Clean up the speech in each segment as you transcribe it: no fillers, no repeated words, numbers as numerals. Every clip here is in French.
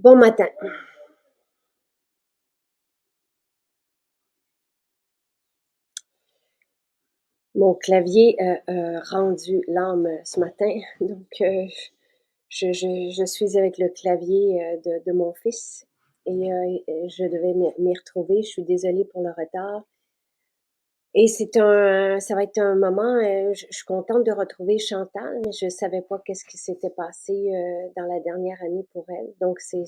Bon matin. Mon clavier a rendu l'âme ce matin, donc je suis avec le clavier de mon fils et je devais m'y retrouver. Je suis désolée pour le retard. Et ça va être un moment, je suis contente de retrouver Chantal, mais je savais pas qu'est-ce qui s'était passé dans la dernière année pour elle. Donc c'est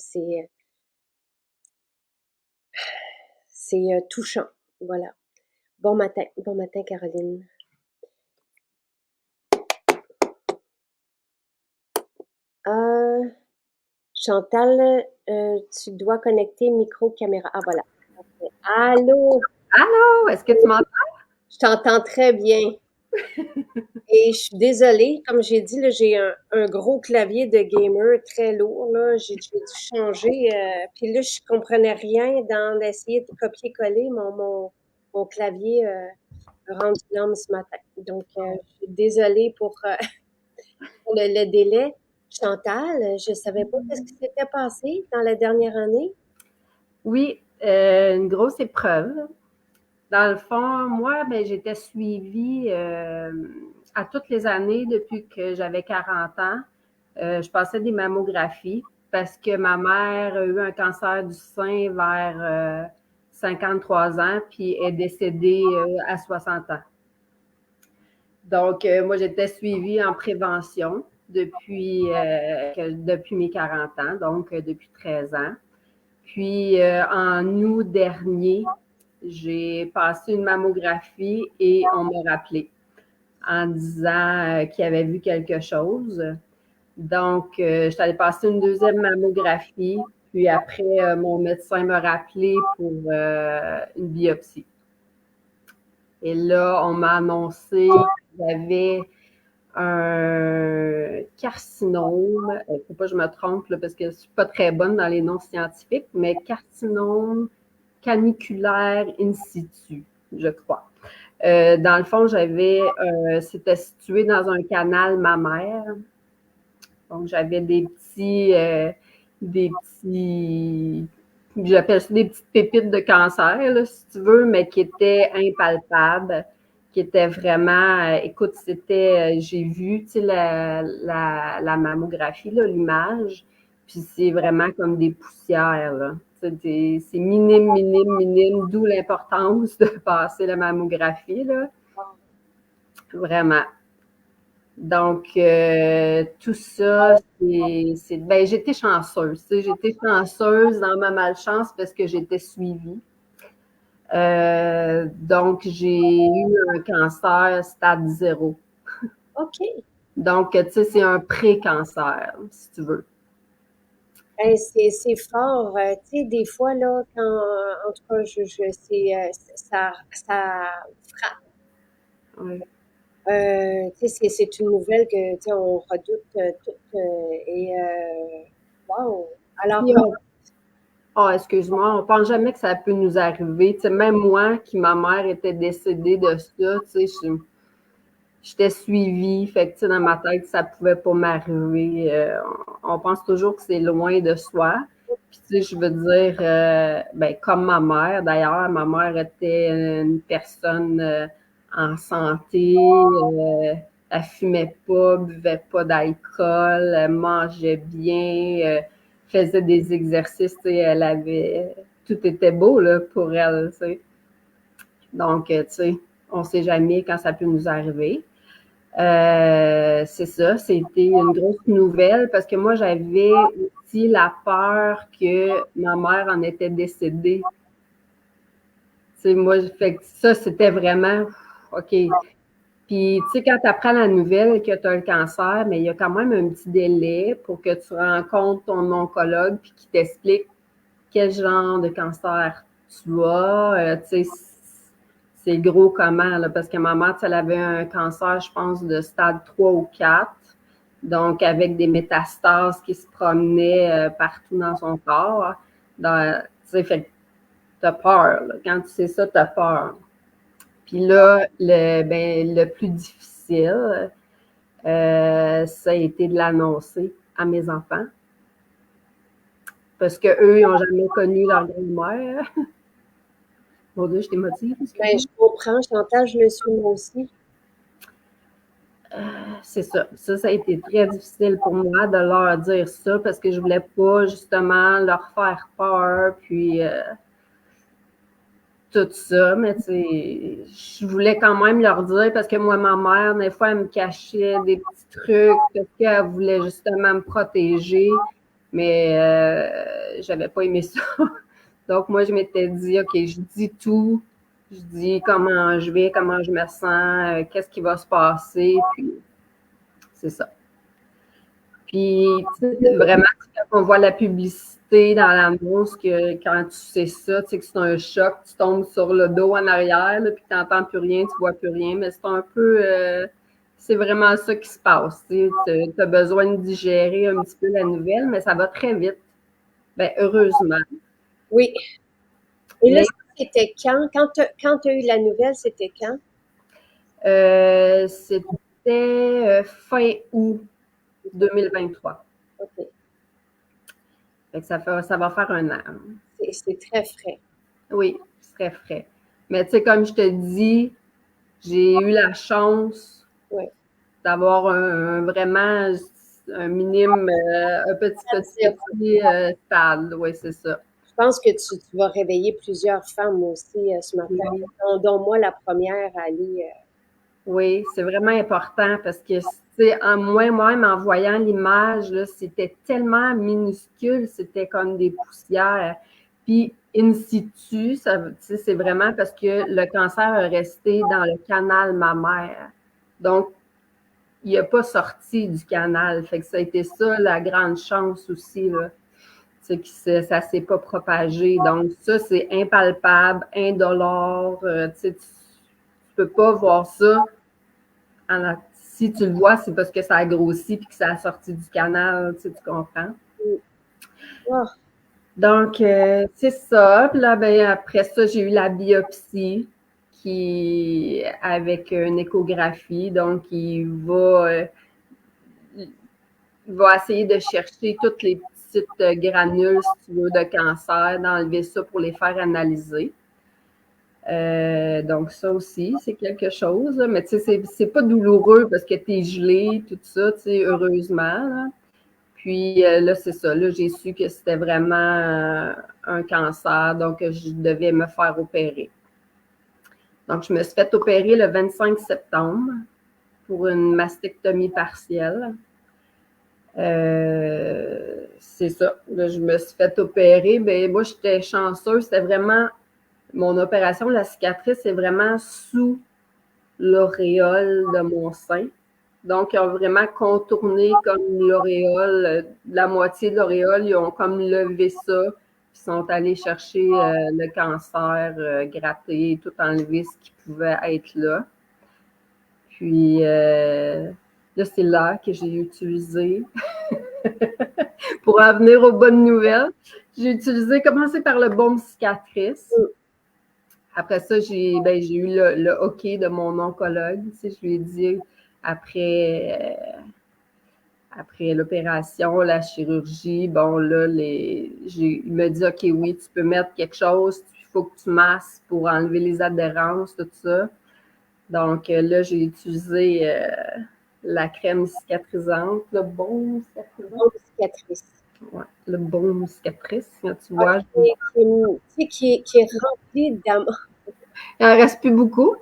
touchant. Voilà. Bon matin, Caroline. Euh, Chantal, tu dois connecter micro, caméra. Ah, voilà. Parfait. Allô? Allô, est-ce que tu m'entends? Je t'entends très bien. Et je suis désolée, comme j'ai dit, là, j'ai un gros clavier de gamer très lourd. Là. J'ai dû changer. Puis là, je comprenais rien dans d'essayer de copier-coller mon clavier rendu l'âme ce matin. Donc, je suis désolée pour le délai. Chantal, je savais pas ce qui s'était passé dans la dernière année. Oui, une grosse épreuve. Dans le fond, moi, ben, j'étais suivie à toutes les années depuis que j'avais 40 ans. Je passais des mammographies parce que ma mère a eu un cancer du sein vers 53 ans, puis est décédée à 60 ans. Donc, moi, j'étais suivie en prévention depuis mes 40 ans, donc depuis 13 ans. Puis, en août dernier, j'ai passé une mammographie et on m'a rappelé en disant qu'il avait vu quelque chose. Donc, je suis allée passer une deuxième mammographie. Puis après, mon médecin m'a rappelé pour une biopsie. Et là, on m'a annoncé qu'il y avait un carcinome, il ne faut pas que je me trompe là, parce que je ne suis pas très bonne dans les noms scientifiques, mais carcinome caniculaire in situ, je crois. Dans le fond, c'était situé dans un canal mammaire. Donc, j'avais des petits, j'appelle ça des petites pépites de cancer, là, si tu veux, mais qui étaient impalpables, qui étaient vraiment, écoute, j'ai vu, tu sais, la mammographie, là, l'image, puis c'est vraiment comme des poussières, là. C'est minime, minime, minime, d'où l'importance de passer la mammographie, là. Vraiment. Donc, tout ça, ben, j'étais chanceuse. Tu sais, j'étais chanceuse dans ma malchance parce que j'étais suivie. Donc, j'ai eu un cancer stade 0. OK. Donc, tu sais, c'est un pré-cancer, si tu veux. Hey, c'est fort. Tu sais, des fois, là, en tout cas, ça frappe. Ouais. Tu sais, c'est une nouvelle que, tu sais, on redoute toutes. Wow. Alors, Puis, oh, excuse-moi, on pense jamais que ça peut nous arriver. Tu sais, même moi, ma mère était décédée de ça, tu sais, j'étais suivie, fait que, tu sais, dans ma tête, ça pouvait pas m'arriver. On pense toujours que c'est loin de soi. Puis, tu sais, je veux dire, ben, comme ma mère était une personne en santé, elle fumait pas, buvait pas d'alcool, elle mangeait bien, faisait des exercices, tu sais, tout était beau, là, pour elle, tu sais. Donc, tu sais, on sait jamais quand ça peut nous arriver. C'est ça, c'était une grosse nouvelle parce que moi, j'avais aussi la peur que ma mère en était décédée. Tu sais, moi, fait que ça, c'était vraiment OK. Puis, tu sais, quand tu apprends la nouvelle que tu as un cancer, mais il y a quand même un petit délai pour que tu rencontres ton oncologue puis qu'il t'explique quel genre de cancer tu as. Tu sais, c'est gros comment, là, parce que ma mère, elle avait un cancer, je pense, de stade 3 ou 4, donc avec des métastases qui se promenaient partout dans son corps. Tu sais, fait que t'as peur. Là. Quand tu sais ça, t'as peur. Puis là, le plus difficile, ça a été de l'annoncer à mes enfants. parce qu'eux, ils n'ont jamais connu leur grand-mère. Mon Dieu, je t'émotive. Ben, je comprends, Chantal, je le suis moi aussi. C'est ça. Ça a été très difficile pour moi de leur dire ça parce que je voulais pas justement leur faire peur, puis tout ça. Mais tu sais, je voulais quand même leur dire parce que moi, ma mère, des fois, elle me cachait des petits trucs parce qu'elle voulait justement me protéger, mais j'avais pas aimé ça. Donc, moi, je m'étais dit, OK, je dis tout. Je dis comment je vais, comment je me sens, qu'est-ce qui va se passer, puis c'est ça. Puis, vraiment, quand on voit la publicité dans l'annonce, que quand tu sais ça, tu sais que c'est un choc, tu tombes sur le dos en arrière, là, puis tu n'entends plus rien, tu vois plus rien, mais c'est un peu, c'est vraiment ça qui se passe. Tu as besoin de digérer un petit peu la nouvelle, mais ça va très vite. Bien, heureusement. Oui. Et là, c'était quand? Quand tu as eu la nouvelle, c'était quand? C'était fin août 2023. OK. Fait que ça va faire un an. C'est très frais. Oui, c'est très frais. Mais tu sais, comme je te dis, j'ai eu la chance d'avoir vraiment un minime, un petit stade. Oui, c'est ça. Je pense que tu vas réveiller plusieurs femmes aussi ce matin, dont moi la première à aller. Oui, c'est vraiment important parce que, tu sais, moi-même, en voyant l'image, là, c'était tellement minuscule, c'était comme des poussières. Puis, in situ, c'est vraiment parce que le cancer est resté dans le canal mammaire. Donc, il n'a pas sorti du canal. Fait que ça a été ça, la grande chance aussi, là. Ça ne s'est pas propagé. Donc, ça, c'est impalpable, indolore. Tu sais, tu peux pas voir ça. Si tu le vois, c'est parce que ça a grossi et que ça a sorti du canal, tu comprends? Oh. Donc, c'est ça. Puis là, ben, après ça, j'ai eu la biopsie avec une échographie. Donc, il va essayer de chercher toutes les petites granules, si tu veux, de cancer, d'enlever ça pour les faire analyser. Donc, ça aussi, c'est quelque chose. Mais tu sais, c'est pas douloureux parce que tu es gelé, tout ça, tu sais, heureusement. Là. Puis là, c'est ça. Là, j'ai su que c'était vraiment un cancer, donc je devais me faire opérer. Donc, je me suis fait opérer le 25 septembre pour une mastectomie partielle. C'est ça. Là, je me suis fait opérer. Bien, moi, j'étais chanceuse. C'était vraiment mon opération. La cicatrice est vraiment sous l'auréole de mon sein. Donc, ils ont vraiment contourné comme l'auréole, la moitié de l'auréole, ils ont comme levé ça, ils sont allés chercher le cancer, gratter, tout enlever ce qui pouvait être là. Puis, là, c'est là que j'ai utilisé, pour en venir aux bonnes nouvelles, j'ai commencé par le baume cicatrice. Après ça, j'ai eu le OK de mon oncologue. Tu sais, je lui ai dit, après l'opération, la chirurgie, bon, là, il m'a dit, OK, oui, tu peux mettre quelque chose, il faut que tu masses pour enlever les adhérences, tout ça. Donc, là, j'ai utilisé la crème cicatrisante, le baume cicatrice. Ouais, le baume cicatrice, tu vois. Qui est rempli d'amour. Il n'en reste plus beaucoup.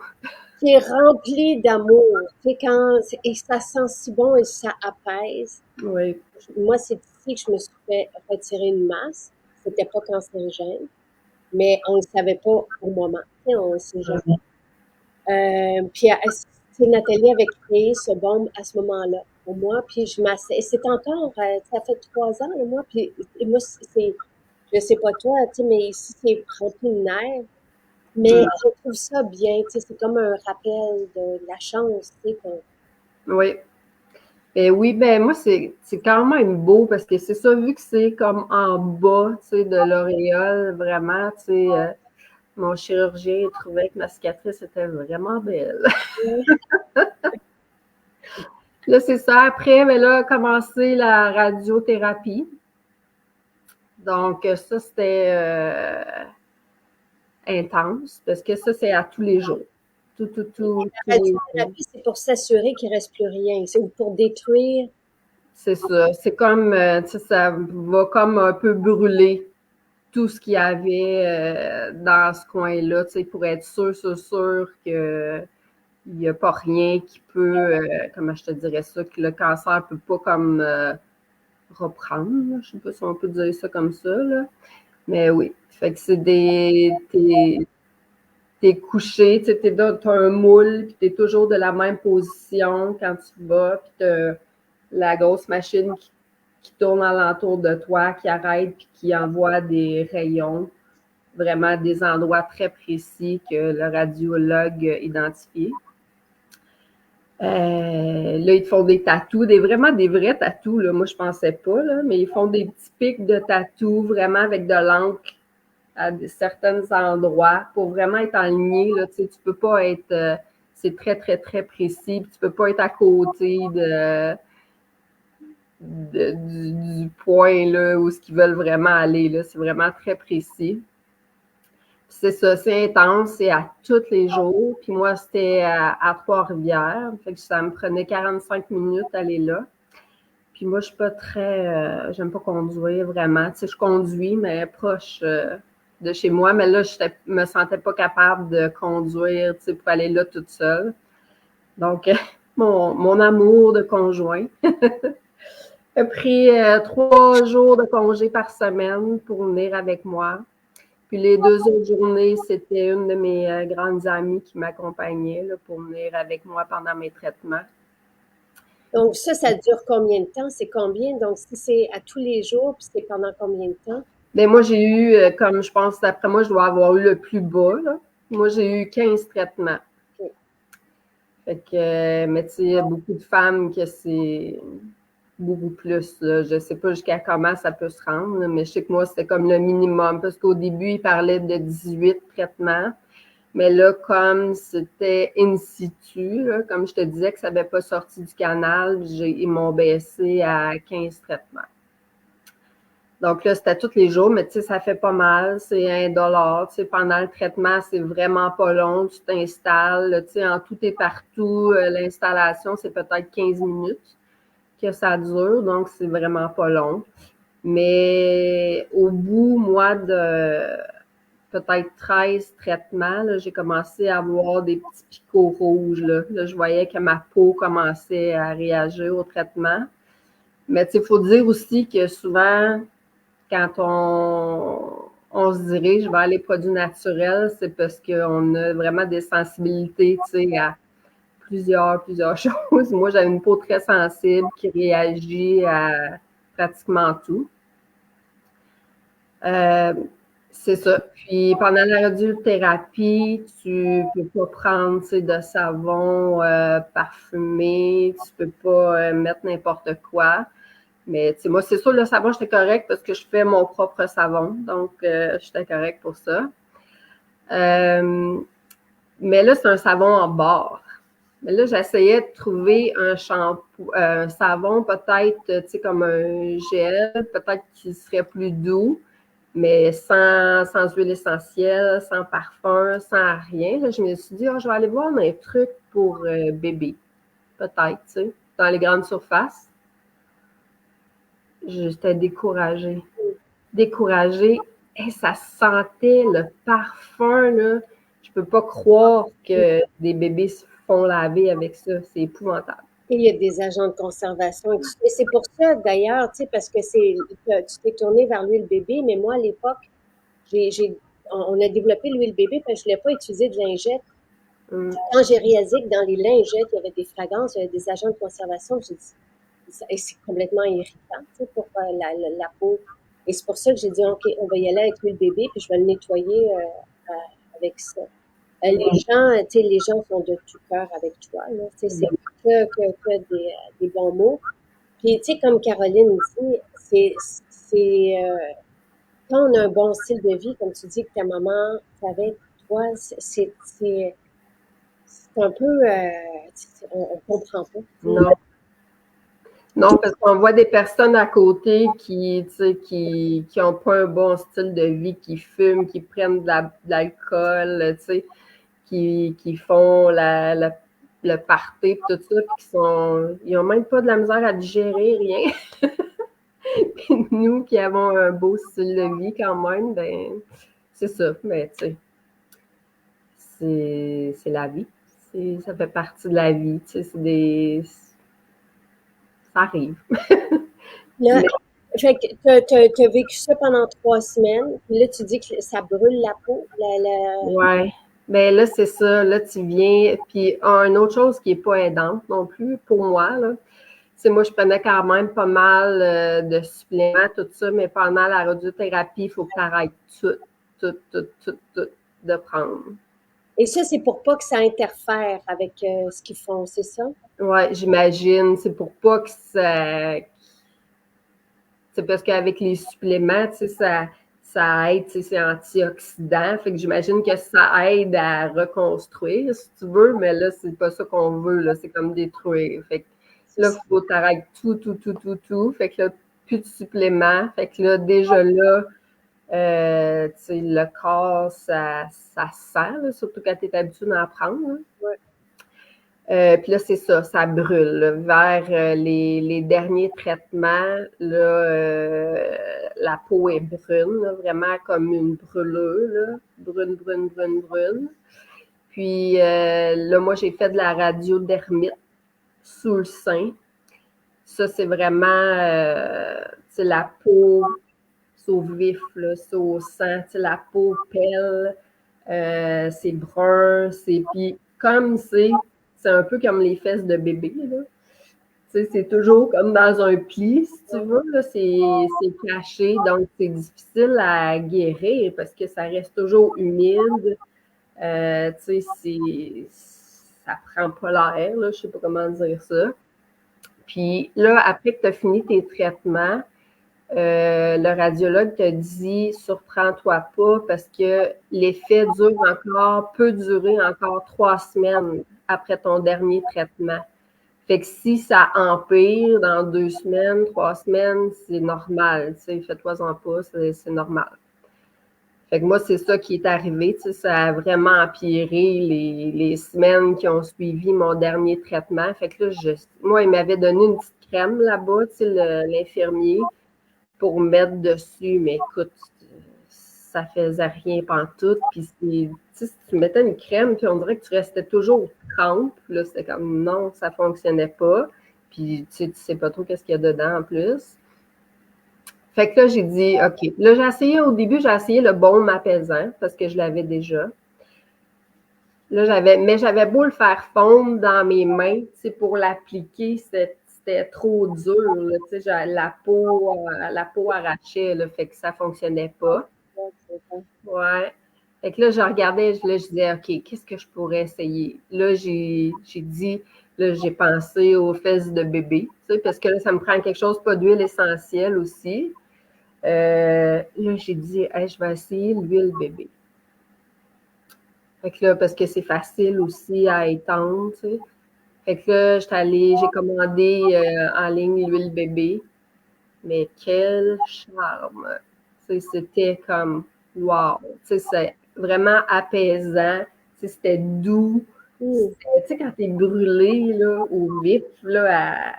Qui est rempli d'amour. Et ça sent si bon et ça apaise. Oui. Moi, c'est ici que je me suis fait retirer une masse. C'était pas cancérigène, mais on ne le savait pas au moment. On ne sait jamais. Puis, Nathalie avait créé ce baume à ce moment-là pour moi. Puis, je m'assais. Et c'est encore, ça fait 3 ans, là, moi. Puis, moi, je sais pas toi, mais ici, c'est rempli de nerfs. Mais je trouve ça bien, c'est comme un rappel de la chance, Oui. Ben oui, ben moi, c'est quand même beau parce que c'est ça, vu que c'est comme en bas, de l'auréole, vraiment, mon chirurgien trouvait que ma cicatrice était vraiment belle. Là, c'est ça. Après, ben là, a commencé la radiothérapie. Donc, ça, c'était intense parce que ça, c'est à tous les jours. Tous La les jours. radiothérapie, c'est pour s'assurer qu'il ne reste plus rien. C'est pour détruire. C'est ça. C'est comme, tu sais, ça va comme un peu brûler tout ce qu'il y avait dans ce coin-là, tu sais, pour être sûr que il n'y a pas rien qui peut, comment je te dirais ça, que le cancer peut pas comme reprendre. Là. Je sais pas si on peut dire ça comme ça, là. Mais oui. Fait que c'est t'es couché, tu sais, t'as un moule, puis t'es toujours de la même position quand tu vas, puis t'as la grosse machine qui tourne alentour de toi, qui arrête, puis qui envoie des rayons, vraiment à des endroits très précis que le radiologue identifie. Là, ils te font des tatous, vraiment des vrais tatous, là. Moi, je pensais pas, là, mais ils font des petits pics de tatous, vraiment avec de l'encre à certains endroits pour vraiment être aligné, là. Tu sais, tu peux pas être, c'est très, très, très précis, puis tu peux pas être à côté du point, là, où ce qu'ils veulent vraiment aller, là. C'est vraiment très précis. C'est ça, c'est intense, c'est à tous les jours. Puis moi, c'était à Trois-Rivières. Fait que ça me prenait 45 minutes d'aller là. Puis moi, je suis pas très... j'aime pas conduire vraiment. Tu sais, je conduis, mais proche de chez moi. Mais là, je me sentais pas capable de conduire, tu sais, pour aller là toute seule. Donc, mon amour de conjoint a pris 3 jours de congé par semaine pour venir avec moi. Puis les 2 autres journées, c'était une de mes grandes amies qui m'accompagnait là, pour venir avec moi pendant mes traitements. Donc, ça dure combien de temps? C'est combien? Donc, si c'est à tous les jours, puis c'est pendant combien de temps? Ben moi, j'ai eu, comme je pense, d'après moi, je dois avoir eu le plus bas. Là. Moi, j'ai eu 15 traitements. Okay. Fait que, mais tu sais, il y a beaucoup de femmes que c'est beaucoup plus. Là. Je sais pas jusqu'à comment ça peut se rendre, là, mais je sais que moi, c'était comme le minimum. Parce qu'au début, ils parlaient de 18 traitements. Mais là, comme c'était in situ, là, comme je te disais que ça n'avait pas sorti du canal, ils m'ont baissé à 15 traitements. Donc là, c'était tous les jours, mais tu sais, ça fait pas mal, c'est $1. Tu sais, pendant le traitement, c'est vraiment pas long, tu t'installes, tu sais, en tout et partout, l'installation, c'est peut-être 15 minutes que ça dure, donc c'est vraiment pas long. Mais au bout, moi, de peut-être 13 traitements, là, j'ai commencé à avoir des petits picots rouges. Là, je voyais que ma peau commençait à réagir au traitement. Mais il faut dire aussi que souvent, quand on se dirige vers les produits naturels, c'est parce qu'on a vraiment des sensibilités à plusieurs choses. Moi, j'avais une peau très sensible qui réagit à pratiquement tout. C'est ça. Puis pendant la radiothérapie, tu peux pas prendre de savon parfumé, tu peux pas mettre n'importe quoi. Mais moi, c'est sûr, le savon, j'étais correct parce que je fais mon propre savon. Donc, j'étais correct pour ça. Mais là, c'est un savon en barre. Mais là, j'essayais de trouver un shampoing, un savon peut-être, comme un gel, peut-être qui serait plus doux, mais sans huile essentielle, sans parfum, sans rien. Là, je me suis dit, je vais aller voir un truc pour bébé, peut-être, dans les grandes surfaces. J'étais découragée. Et ça sentait le parfum, là. Je peux pas croire que des bébés se font laver avec ça. C'est épouvantable. Et il y a des agents de conservation et tout ça. Et c'est pour ça, d'ailleurs, tu sais, parce que tu t'es tourné vers l'huile bébé, mais moi, à l'époque, on a développé l'huile bébé parce que je ne voulais pas utiliser de lingette. Quand j'ai réalisé que dans les lingettes, il y avait des fragrances, il y avait des agents de conservation, j'ai dit, et c'est complètement irritant, tu sais, pour la peau. Et c'est pour ça que j'ai dit, OK, on va y aller avec l'huile bébé, puis je vais le nettoyer avec ça. Les gens sont de tout cœur avec toi, là. Tu sais, c'est que des bons mots. Puis, tu sais, comme Caroline dit, quand on a un bon style de vie, comme tu dis que ta maman savait, toi, c'est un peu, on comprend pas. Non. Non, parce qu'on voit des personnes à côté qui, tu sais, qui ont pas un bon style de vie, qui fument, qui prennent de l'alcool, tu sais, qui font le party, tout ça, puis ils ont même pas de la misère à digérer, rien. Puis nous qui avons un beau style de vie quand même, ben, c'est ça. Mais tu sais, c'est la vie. Ça fait partie de la vie. Tu sais, ça arrive. Là, Mais, fait que t'as vécu ça pendant 3 semaines. Puis là, tu dis que ça brûle la peau. ouais. Ben là, c'est ça. Là, tu viens. Puis, une autre chose qui n'est pas aidante non plus pour moi, là, c'est moi, je prenais quand même pas mal de suppléments, tout ça, mais pendant la radiothérapie, il faut que tu arrêtes tout de prendre. Et ça, c'est pour pas que ça interfère avec ce qu'ils font, c'est ça? Ouais, j'imagine. C'est pour pas que ça. C'est parce qu'avec les suppléments, tu sais, ça aide, tu sais, c'est antioxydant. Fait que j'imagine que ça aide à reconstruire, si tu veux, mais là, c'est pas ça qu'on veut, là. C'est comme détruire. Fait que là, il faut t'arrêter tout. Fait que là, plus de suppléments. Fait que là, déjà là, tu sais, le corps, ça sent, là, surtout quand tu es habitué d'en prendre, là. Ouais. Puis là, c'est ça brûle. Là. Vers les derniers traitements, là, la peau est brune, là, vraiment comme une brûlure, là. Brune. Puis là, moi, j'ai fait de la radiodermite sous le sein. Ça, c'est vraiment, c'est la peau, c'est au vif, là, c'est au sang, la peau pèle, c'est brun, puis comme c'est un peu comme les fesses de bébé, là. C'est toujours comme dans un pli, si tu veux, là, c'est caché, donc c'est difficile à guérir parce que ça reste toujours humide. Ça prend pas l'air, là, je sais pas comment dire ça. Puis là, après que tu as fini tes traitements, le radiologue te dit surprends-toi pas parce que l'effet peut durer encore 3 semaines après ton dernier traitement. Fait que si ça empire dans 2 semaines, 3 semaines, c'est normal. Tu sais, fais-toi-en pas, c'est normal. Fait que moi, c'est ça qui est arrivé. Tu sais, ça a vraiment empiré les semaines qui ont suivi mon dernier traitement. Fait que là, moi, il m'avait donné une petite crème là-bas, tu sais, l'infirmier, pour mettre dessus. Mais écoute, ça faisait rien pantoute. Puis si tu mettais une crème, puis on dirait que tu restais toujours trempe. Là, c'était comme non, ça fonctionnait pas. Puis tu sais pas trop qu'est-ce qu'il y a dedans en plus. Fait que là, j'ai dit, OK. Là, au début, j'ai essayé le baume apaisant parce que je l'avais déjà. Là, j'avais beau le faire fondre dans mes mains, tu sais, pour l'appliquer, c'était trop dur, là, tu sais, la peau arrachait, là, fait que ça fonctionnait pas. Ouais. Fait que là, je regardais, là, je disais, OK, qu'est-ce que je pourrais essayer? Là, j'ai dit, là, j'ai pensé aux fesses de bébé, tu sais, parce que là, ça me prend quelque chose, pas d'huile essentielle aussi. Là, j'ai dit, hey, je vais essayer l'huile bébé. Fait que là, parce que c'est facile aussi à étendre, tu sais. Fait que là, j'ai commandé en ligne l'huile bébé. Mais quel charme! Tu sais, c'était comme, wow! Tu sais, c'est vraiment apaisant. Tu sais, c'était doux. Tu sais, quand t'es brûlé, là, au vif, là,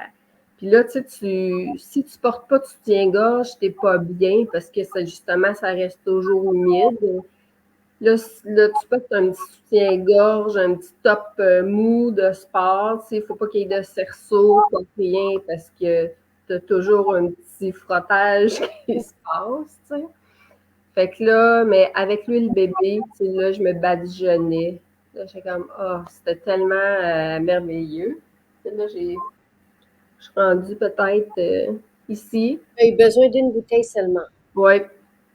puis là, tu sais, si tu portes pas de soutien-gorge, t'es pas bien parce que justement, ça reste toujours humide. Là, tu portes un petit soutien-gorge, un petit top mou de sport. Il ne faut pas qu'il y ait de cerceau, pas rien, parce que tu as toujours un petit frottage qui se passe. T'sais. Fait que là, mais avec l'huile bébé, là, je me badigeonnais. Là, j'étais comme, oh, c'était tellement merveilleux. Là, je suis rendue peut-être ici. Tu as eu besoin d'une bouteille seulement. Oui.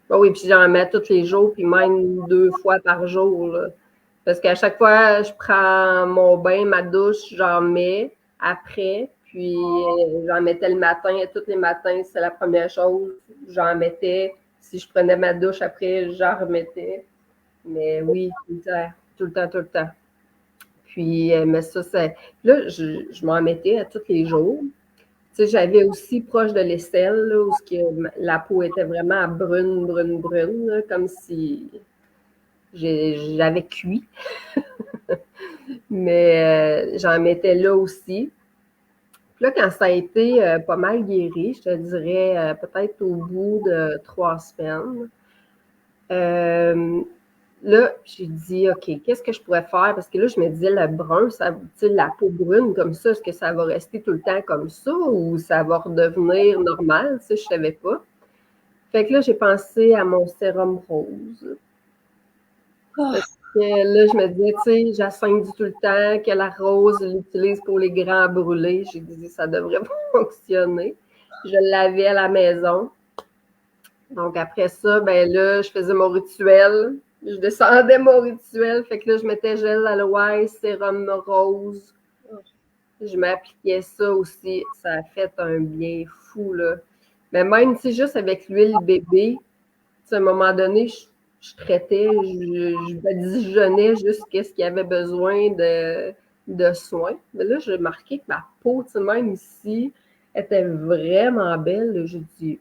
Oui, puis j'en mets tous les jours, puis même 2 fois par jour. Là. Parce qu'à chaque fois, je prends mon bain, ma douche, j'en mets après. Puis j'en mettais le matin, tous les matins, c'est la première chose. J'en mettais. Si je prenais ma douche après, j'en remettais. Mais oui, tout le temps. Puis, mais ça, c'est. Là, je m'en mettais à tous les jours. sais, j'avais aussi proche de l'aisselle, là, où la peau était vraiment brune, brune, brune, là, comme si j'avais cuit. Mais j'en mettais là aussi. Puis là, quand ça a été pas mal guéri, je te dirais peut-être au bout de 3 semaines, là, j'ai dit, OK, qu'est-ce que je pourrais faire? Parce que là, je me disais, le brun, la peau brune comme ça, est-ce que ça va rester tout le temps comme ça ou ça va redevenir normal? Tu sais, je ne savais pas. Fait que là, j'ai pensé à mon sérum rose. Oh, Parce que là, je me disais, tu sais, Jacinthe dit tout le temps que la rose l'utilise pour les grands brûlés. J'ai dit, ça devrait fonctionner. Je l'avais à la maison. Donc, après ça, ben là, je faisais mon rituel. Je descendais mon rituel. Fait que là, je mettais gel d'aloe, sérum rose. Je m'appliquais ça aussi. Ça a fait un bien fou, là. Mais même, tu sais, juste avec l'huile bébé, à un moment donné, je traitais, je badigeonnais jusqu'à ce qu'il y avait besoin de soins. Mais là, j'ai remarqué que ma peau, tu sais, même ici, était vraiment belle. J'ai dit,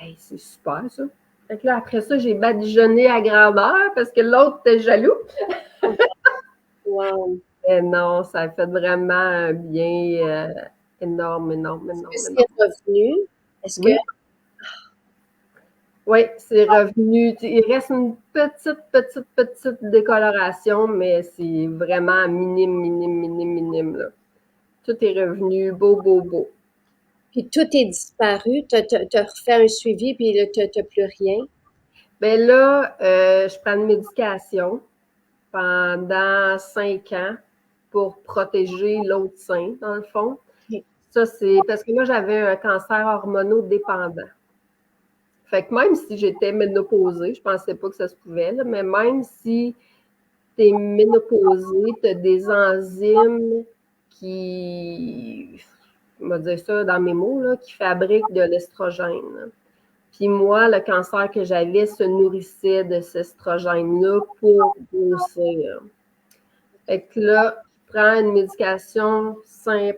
hey, c'est super ça. Fait que là, après ça, j'ai badigeonné à grandeur parce que l'autre était jaloux. wow. Mais non, ça a fait vraiment un bien énorme, énorme, Est-ce que énorme, c'est énorme. revenu? Est-ce que Oui, oui, c'est revenu. Il reste une petite, petite, petite décoloration, mais c'est vraiment minime, minime, minime, minime, là. Tout est revenu beau, beau, beau. puis tout est disparu? Tu as refait un suivi, puis là, tu n'as plus rien? Ben là, je prends une médication pendant 5 ans pour protéger l'autre sein, dans le fond. OK. Ça, c'est parce que moi, j'avais un cancer hormonodépendant. Fait que même si j'étais ménopausée, je pensais pas que ça se pouvait, là, mais même si tu es ménopausée, tu as des enzymes qui, on va dire ça dans mes mots, là, qui fabriquent de l'estrogène. Puis moi, le cancer que j'avais se nourrissait de cet estrogène-là pour grossir. Fait que là, je prends une médication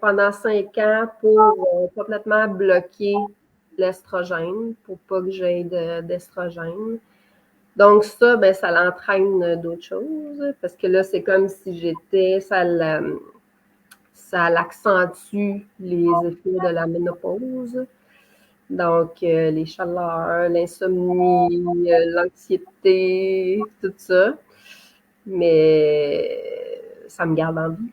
pendant 5 ans pour complètement bloquer l'estrogène, pour pas que j'aie d'estrogène. Donc ça, ben, ça l'entraîne d'autres choses, parce que là, c'est comme si ça l'accentue les effets de la ménopause. Donc, les chaleurs, l'insomnie, l'anxiété, tout ça. Mais ça me garde en vie.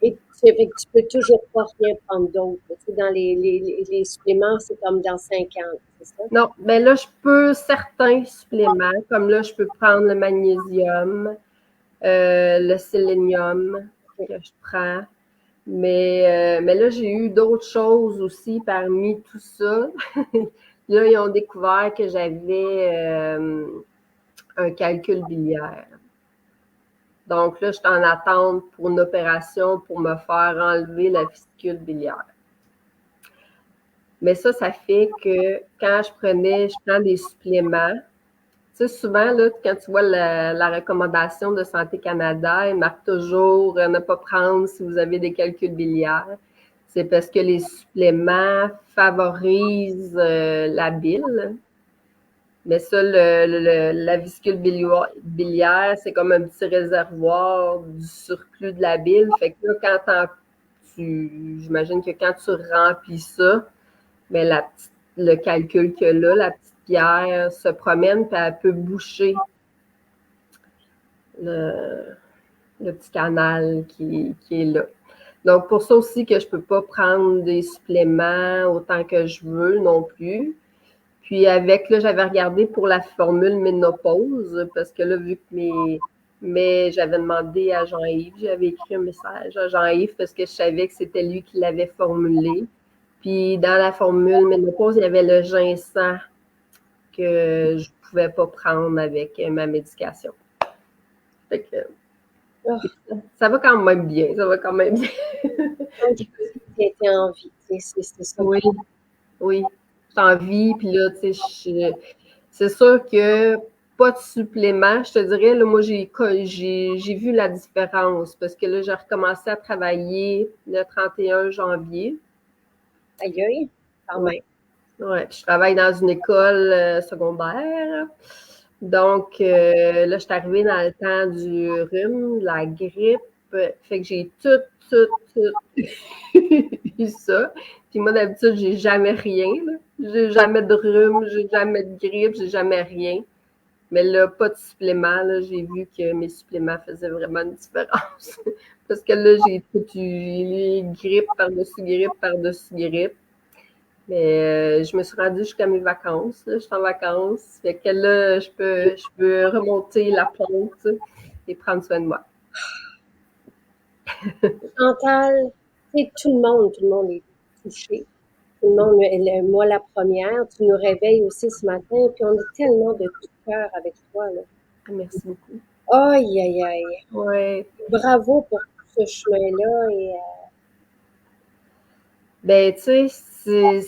Et c'est fait que tu peux toujours pas rien prendre d'autre. Tu sais, dans les suppléments, c'est comme dans 5 ans, c'est ça? Non, mais là, je peux certains suppléments, comme là, je peux prendre le magnésium, le sélénium OK. que je prends. Mais là, j'ai eu d'autres choses aussi parmi tout ça. Là, ils ont découvert que j'avais un calcul biliaire. Donc là, je suis en attente pour une opération pour me faire enlever la vésicule biliaire. Mais ça fait que quand je prends des suppléments. Tu sais, souvent, là, quand tu vois la recommandation de Santé Canada, ils marquent toujours ne pas prendre si vous avez des calculs biliaires. C'est parce que les suppléments favorisent la bile. Mais ça, la vésicule biliaire, c'est comme un petit réservoir du surplus de la bile. Fait que là, j'imagine que quand tu remplis ça, ben, le calcul que là, la petite pierre se promène, puis elle peut boucher le, le petit canal qui est là. Donc, pour ça aussi que je ne peux pas prendre des suppléments autant que je veux non plus. Puis là, j'avais regardé pour la formule ménopause, parce que là, vu que mais j'avais demandé à Jean-Yves, j'avais écrit un message à Jean-Yves parce que je savais que c'était lui qui l'avait formulé. Puis dans la formule ménopause, il y avait le ginseng que je ne pouvais pas prendre avec ma médication. Fait que Oh, ça va quand même bien, ça va quand même bien. tant que tu étais en vie, tu sais, c'est ça. Oui, oui. Je suis en vie, puis là, tu sais, c'est sûr que pas de supplément. Je te dirais, là, moi, j'ai vu la différence parce que là, j'ai recommencé à travailler le 31 janvier. Aïe, aïe, quand même. Ouais, puis je travaille dans une école secondaire. Donc, là, je suis arrivée dans le temps du rhume, de la grippe. Fait que j'ai tout eu ça. Puis moi, d'habitude, j'ai jamais rien, là. J'ai jamais de rhume, j'ai jamais de grippe, j'ai jamais rien. Mais là, pas de supplément, là. J'ai vu que mes suppléments faisaient vraiment une différence. Parce que là, j'ai tout eu grippe par-dessus grippe par-dessus grippe. Mais je me suis rendue jusqu'à mes vacances. Là, je suis en vacances. Fait que là, je peux remonter la pente et prendre soin de moi. Chantal, tout le monde est touché. Tout le monde, moi la première, tu nous réveilles aussi ce matin, puis on est tellement de tout cœur avec toi, là. Merci beaucoup. Aïe, aïe, aïe. Ouais. Bravo pour ce chemin-là. Ben, tu sais, c'est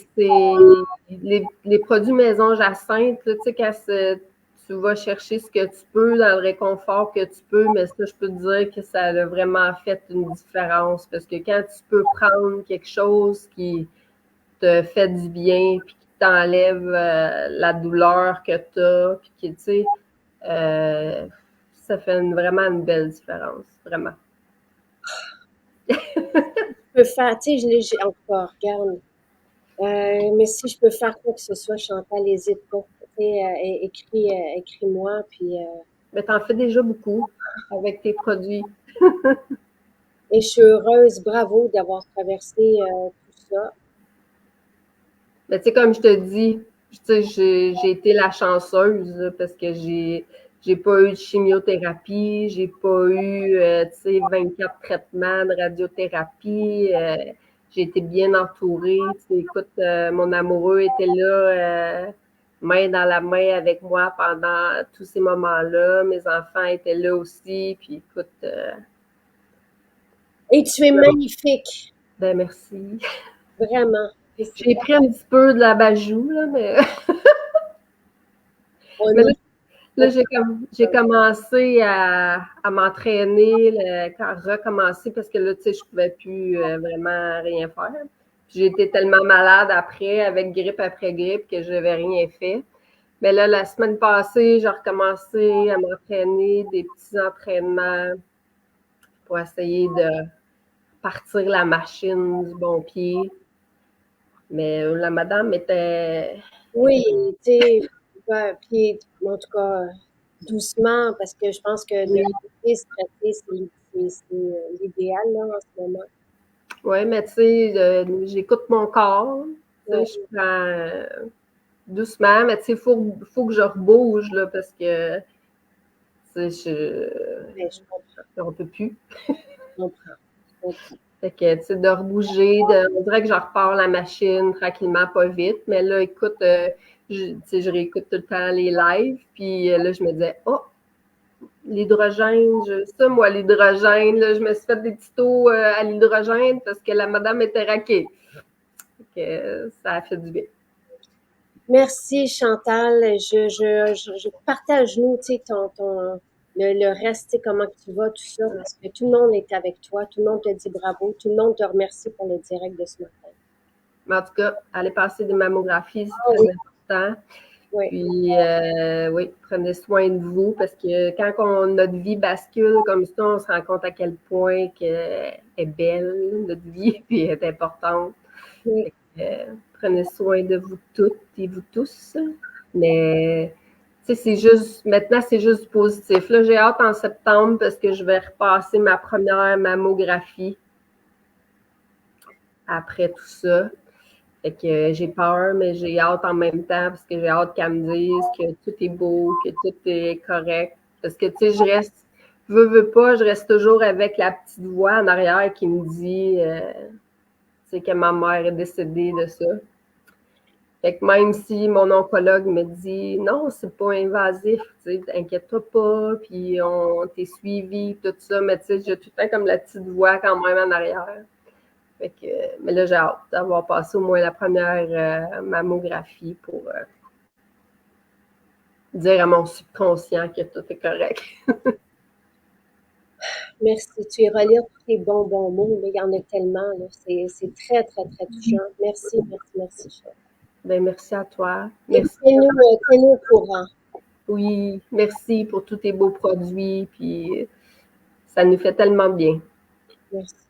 les produits maison Jacinthe, là, tu sais, tu vas chercher ce que tu peux dans le réconfort que tu peux, mais ça, je peux te dire que ça a vraiment fait une différence parce que quand tu peux prendre quelque chose qui te fait du bien puis qui t'enlève la douleur que tu as, puis qui, tu sais, ça fait vraiment une belle différence, vraiment. Je peux faire, tu sais, j'ai encore, regarde. Mais si je peux faire quoi que ce soit, Chantal, n'hésite pas. Tu sais, écris-moi, puis Mais tu en fais déjà beaucoup avec tes produits. et je suis heureuse, bravo d'avoir traversé tout ça. Mais tu sais, comme je te dis, tu sais, j'ai été la chanceuse là, parce que j'ai pas eu de chimiothérapie, j'ai pas eu, tu sais, 24 traitements de radiothérapie. J'ai été bien entourée. Tu sais, écoute, mon amoureux était là, main dans la main avec moi pendant tous ces moments-là. Mes enfants étaient là aussi. Puis écoute, Et tu es magnifique, ben merci. vraiment. J'ai pris un petit peu de la bajou, là, mais, On mais là, est, là, j'ai commencé à m'entraîner, à recommencer parce que là, tu sais, je pouvais plus vraiment rien faire. Puis j'ai été tellement malade avec grippe après grippe, que je n'avais rien fait. Mais là, la semaine passée, j'ai recommencé à m'entraîner, des petits entraînements pour essayer de partir la machine du bon pied. Mais la madame oui, était tu sais, ouais, puis en tout cas, doucement, parce que je pense que de oui. se traiter, c'est l'idéal là, en ce moment. Oui, mais tu sais, j'écoute mon corps. Tu sais, Ouais, je prends doucement, mais tu sais, faut que je rebouge, là, parce que, tu sais, ouais, je comprends, on peut plus. je comprends, je comprends. Fait que, tu sais, de rebouger, on dirait que je repars la machine tranquillement, pas vite. Mais là, écoute, tu sais, je réécoute tout le temps les lives, puis là, je me disais, oh, l'hydrogène, ça, moi, l'hydrogène, là, je me suis fait des tutos à l'hydrogène parce que la madame était raquée. Fait que ça a fait du bien. Merci Chantal, je partage nous, tu sais, le reste, tu sais, comment que tu vas, tout ça, parce que tout le monde est avec toi, tout le monde te dit bravo, tout le monde te remercie pour le direct de ce matin. Mais en tout cas, aller passer des mammographies, c'est Ah très oui, important. oui, Puis, oui, prenez soin de vous parce que quand notre vie bascule comme ça, on se rend compte à quel point qu'elle est belle, notre vie, puis elle est importante. oui. Fait que, prenez soin de vous toutes et vous tous. Mais, tu sais, maintenant, c'est juste du positif. Là, j'ai hâte en septembre parce que je vais repasser ma première mammographie après tout ça. Fait que j'ai peur, mais j'ai hâte en même temps parce que j'ai hâte qu'elle me dise que tout est beau, que tout est correct. Parce que, tu sais, veux pas, je reste toujours avec la petite voix en arrière qui me dit, tu sais, que ma mère est décédée de ça. Fait que même si mon oncologue me dit, non, c'est pas invasif, tu sais, inquiète-toi pas, puis on t'est suivi, tout ça, mais tu sais, j'ai tout le temps comme la petite voix quand même en arrière. Fait que, mais là, j'ai hâte d'avoir passé au moins la première mammographie pour dire à mon subconscient que tout est correct. Merci. Tu iras lire tous les bons mots, là. Il y en a tellement, là. C'est très, très, très touchant. Merci, merci, merci, Charles. Ben, merci à toi. Et Merci. tiens-nous au courant. Oui, merci pour tous tes beaux produits. Puis ça nous fait tellement bien. Merci.